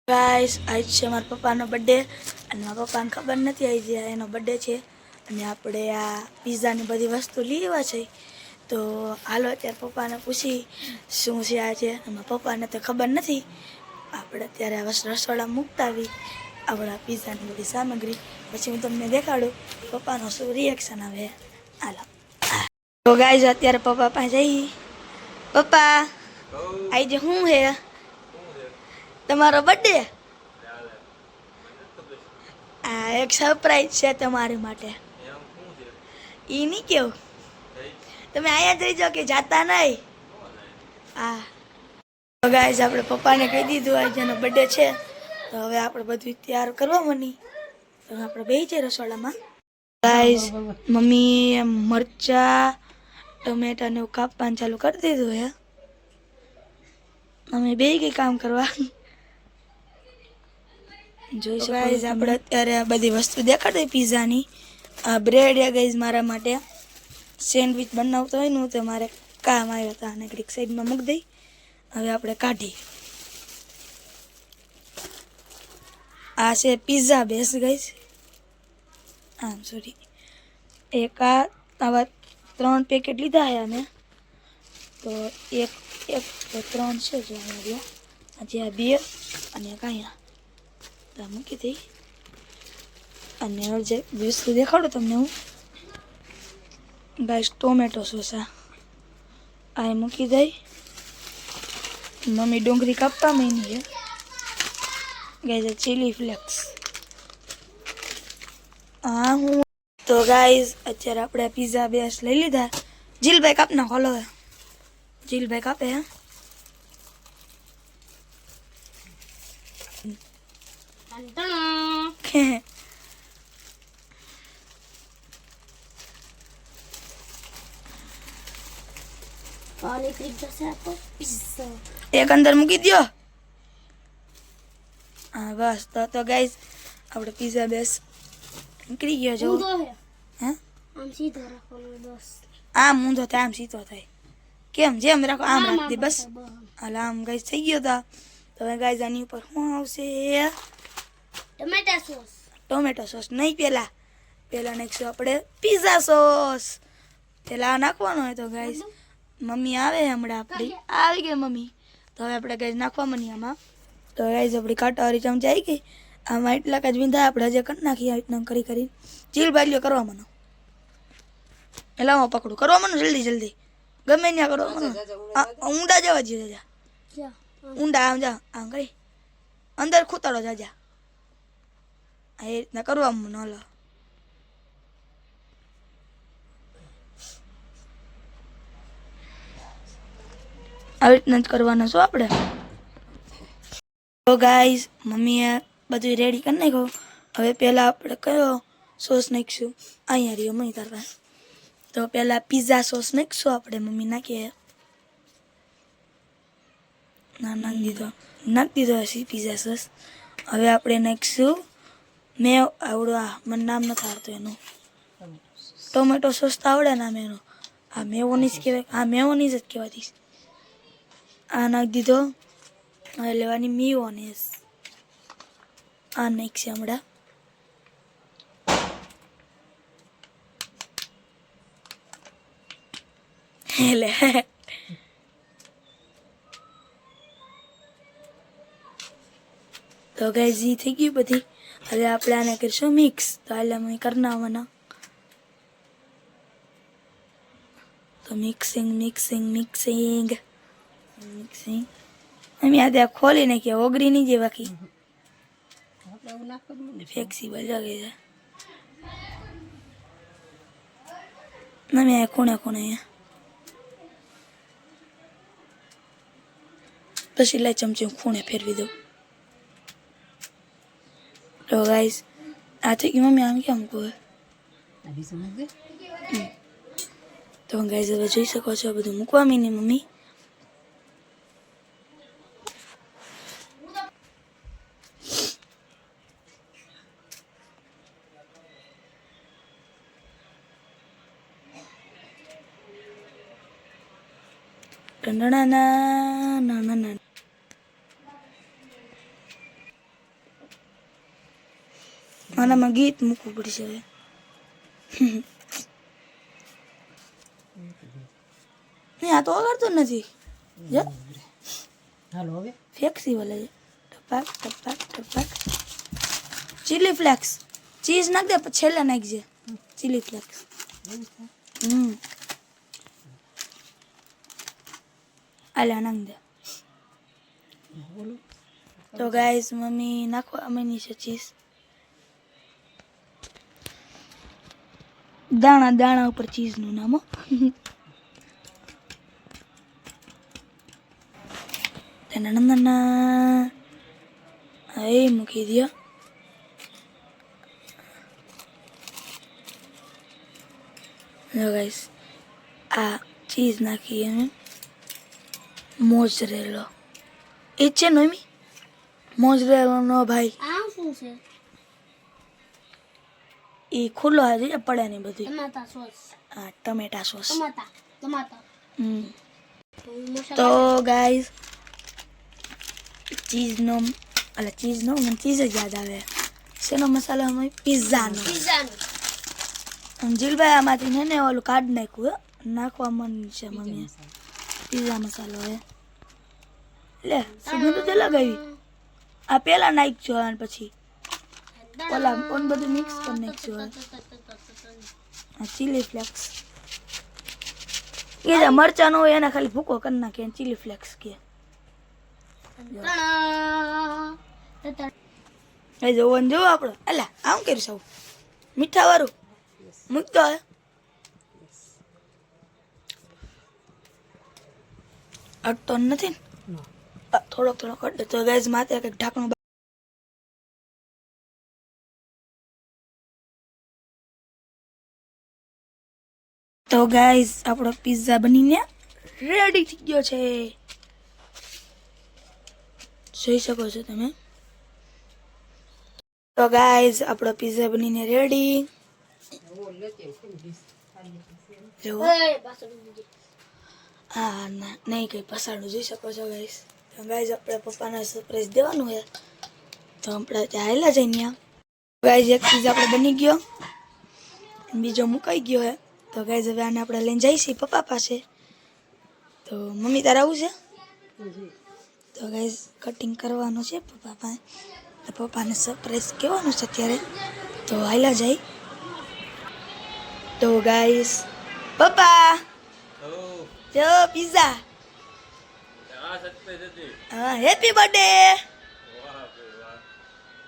Guys આજ છે મારા પપ્પાનો બર્થડે અને મારા પપ્પાને ખબર નથી આવી જે એનો બર્થડે છે અને આપણે આ પિઝાની બધી વસ્તુ લેવા છે તો હાલો અત્યારે પપ્પાને પૂછી શું છે આ છે મારા પપ્પાને તો ખબર નથી આપણે અત્યારે આ રસોડા મૂકતા આવી આપણા પિઝાની બધી સામગ્રી પછી હું તમને દેખાડું પપ્પાનો શું રિએક્શન આવે હાલો તો ગાઈસ અત્યારે પપ્પા પાસે જઈ પપ્પા આજે શું હે તમારો બર્થડે આ એક સરપ્રાઈઝ છે તમારી માટે ઈ નહીં કેવું તમે અહીંયા જ રહી જાઓ કે જાતા નહીં હા તો ગાઈસ આપણે પપ્પાને કહી દીધું આજે એનો બર્થડે છે તો હવે આપણે બધું તૈયાર કરવા મની તો આપણે બેસી જઈએ રસોડામાં ગાઈસ મમ્મી મરચા ટમેટા ને કાપવાનું ચાલુ કરી દીધું હે અમે બે ગઈ કામ કરવા જોઈ શકો ગાઈસ આપણે અત્યારે આ બધી વસ્તુ દેખાડી પિઝાની આ બ્રેડ એ ગાઈસ મારા માટે સેન્ડવિચ બનાવતો હોય ને તો મારે કામ આવ્યો હતા અને ઘડીક સાઈડમાં મૂકી દઈ હવે આપણે કાઢી આ છે પિઝા બેસ ગાઈસ સોરી એક આવા 3 પેકેટ લીધા છે અમે તો એક તો 3 છે જો અહીંયા આજે આ 2 અને એક અહીંયા તો મૂકી દઈ અને હવે જે વસ્તુ દેખાડું તમને હું ગાઈસ ટોમેટો સોસ આ મૂકી દઈ મમ્મી ડુંગળી કાપવા માંડી છે ગાઈસ ચીલી ફ્લેક્સ હું તો ગાઈસ અત્યારે આપણે પિઝા બેસ લઈ લીધા જીલભાઈ કાપ નાખો લો જીલભાઈ કાપે એક અંદર મૂકી દો હા બસ તો ગાઈસ આપણે પિઝા બેસ નીકળી ગયો જો હે આમ સીધો રાખવાનો બસ આમ ઊંધો થાય આમ સીધો થાય કેમ જેમ રાખો આમ રાખી દે બસ હાલ આમ ગાઈસ થઈ ગયો તા તો હવે ગાઈસ આની ઉપર શું આવશે ટોમેટો સોસ નહીં પેલા નાખશું આપણે પિઝા સોસ પેલા નાખવાનો હોય તો ગાઈસ મમ્મી આવે હમણાં આપણી આવી ગઈ મમ્મી તો હવે આપણે ગાઈસ નાખવા મની આમાં તો ગાઈસ આપણી કાંટાવાળી ચમચી આવી ગઈ આમાં એટલા જ વિંધા આપણે હજી કરી નાખીએ આઈટમ કરી ચીલ બાલીઓ કરવા મનો એટલે હું પકડું કરવા મનો જલ્દી ગમે ત્યાં કરવા મનો ઊંડા જવા જોઈએ જાજા ઊંડા આમ જા આમ કરી અંદર ખૂતાડો જાજા એ રીતના કરવા મનો હલો આવી રીતના જ કરવાના છો આપણે તો ગાઈસ મમ્મીએ બધું રેડી કરી નાખ્યું હવે પહેલાં આપણે કયો સોસ નાખીશું અહીંયા રહ્યો મમ્મી તાર તો પહેલાં પિઝા સોસ નાખીશું આપણે મમ્મી નાખીએ નાખી દીધો હશે પિઝા સોસ હવે આપણે નાખીશું મેં આવડું મને નામ નથી આવડતું એનું ટોમેટો સોસ તો આવડે નામ એનું આ મેયોનીઝ કહેવાય હા મેયોનીઝ જ કહેવાતી આ નાખી દીધો હવે લેવાની મેયોનીઝ આ નાખશે હમણાં એટલે તો ગાઈસ ઈ થઈ ગયું બધી હવે આપણે આને કરીશું મિક્સ તો એટલે અમે કરી નાખવાના તો મિક્સિંગ અમે આ ત્યાં ખોલી નાખીએ ઓગળી નહીં જે બાકી ફ્લેક્સિબલ જગે છે ના ખૂણે પછી લઈ ચમચી ખૂણે ફેરવી દઉં તો ગાઈસ આ થઈ ગઈ મમ્મી આમ કેમ કહે તો ગાઈસ હવે જોઈ શકો છો બધું મૂકવા મીની મમ્મી ના આનામાં ગીત મૂકવું પડશે હવે. નહીં આ તો વગાડતો જ નથી. જો હાલો હવે ફ્લેક્સિબલ છે. ટપાક ટપાક ટપાક. ચીલી ફ્લેક્સ ચીઝ નાખ દે પછી છેલ્લે નાખજે ચીલી ફ્લેક્સ. આલા નાખ દે. તો ગાઈસ મમ્મી નાખવા માંડી છે ચીઝ. દાણા દાણા ઉપર ચીઝનું નામ હો. તનનનના એ મૂકી દો. જો ગાઈસ આ ચીઝ નાખી અમે મોઝરેલો એ છે નોમી મોઝરેલો નો ભાઈ આ શું છે એ ખુલ્લો હજી પડે નહીં બધી. ટમાટા સોસ હા ટમેટા સોસ. ટમાટા તો ગાઈસ ચીઝનો મને ચીઝ જ યાદ આવે. શેનો મસાલો અમે પિઝાનો. જીલભાઈ આમાંથી ને ઓલું કાઢ નાખ્યું નાખવા મન છે મમ્મી પિઝા મસાલો હે લે સુગંધ તો લગાવી. આ પેલા નાખજો અને પછી ઓલા ઓન બધું મિક્સ કરી નાખજો. આ ચીલી ફ્લેક્સ એ જે મરચાં હોય એને ખાલી ભૂકો કરી નાખે ચીલી ફ્લેક્સ કે. એ જોવાનું જોવો આપણે. અલા આમ કર્યું સૌ મીઠા વાળું મૂકતો હે. અટતો નથી ને થોડોક થોડોક અડે તો ગેસ માથે કંઈક ઢાંકણું. તો ગાઈઝ આપણો પિઝા બનીને રેડી થઈ ગયો છે. જોઈ શકો છો તમે. તો ગાઈઝ આપણો પિઝા બનીને રેડી. જો હા ના નહીં કંઈ પસાડું જોઈ શકો છો ગાઈઝ. તો ગાઈઝ આપણે પપ્પાને સરપ્રાઈઝ દેવાનું છે તો આપણે ત્યાં આવેલા જઈને ત્યાં ગાઈઝ એક પિઝા આપણે બની ગયો બીજો મુકાઈ ગયો હે. તો ગાઈઝ હવે આને આપણે લઈને જઈશી પપ્પા પાસે. તો મમ્મી તારે આવું છે તો ગાઈઝ કટિંગ કરવાનું છે પપ્પા પાસે. તો પપ્પાને સરપ્રાઈઝ કહેવાનું છે અત્યારે તો હાલ્યા જાય. તો ગાઈઝ પપ્પા જો પિઝા હા હેપી બર્થડે.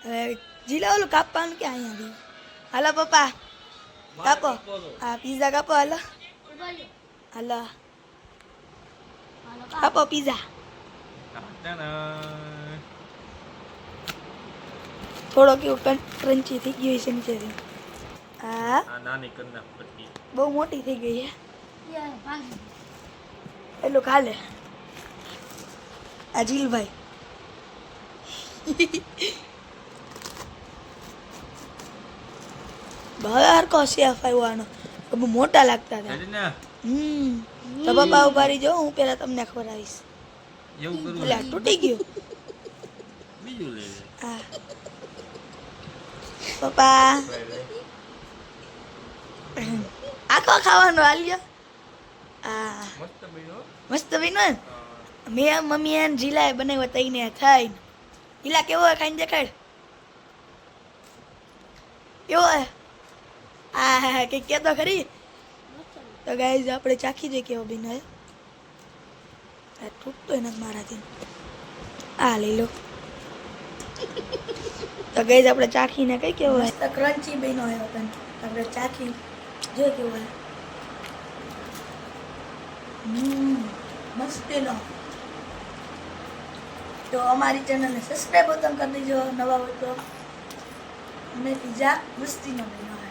હવે જીલા ઓલું કાપવાનું કે અહીંયા હાલો પપ્પા કાપો હા પિઝા કાપો હાલો હાલો કાપો પિઝા. થોડો કેવું ક્રન્ચી થઈ ગયું છે નીચેથી. હા બહુ મોટી થઈ ગઈ છે એટલું ખાલે આ જીલભાઈ. બહાર કો શેફ આવ્યો બહુ મોટા લાગતા હતા. તો પપ્પા ઉભા રહી જાઓ હું પેલા તમને ખવડાવીશ. એટલે તૂટી ગયું હા પપ્પા આખો ખાવાનો હાલ્યો. હા મસ્ત બન્યો મેં મમ્મી એને જીલાએ બનાવ્યો તઈને ખાઈને. જીલા કેવો હોય ખાઈને દેખાડ કેવો હોય. હા હા કંઈક કહેતો ખરી. તો ગાઈઝ આપણે ચાખી દઈએ કેવો બન્યો હે. તૂટતો નથી મારાથી. આ લઈ લો. તો ગાઈઝ આપણે ચાખીને કઈ કેવો હોય તો ક્રન્ચી બન્યો હોય આપણે ચાખી જોઈ કેવો હોય. મસ્ત નો. તો અમારી ચેનલને સબસ્ક્રાઈબ કરી દેજો નવા હોય તો. અમે પિઝા મસ્તીનો બન્યો હોય.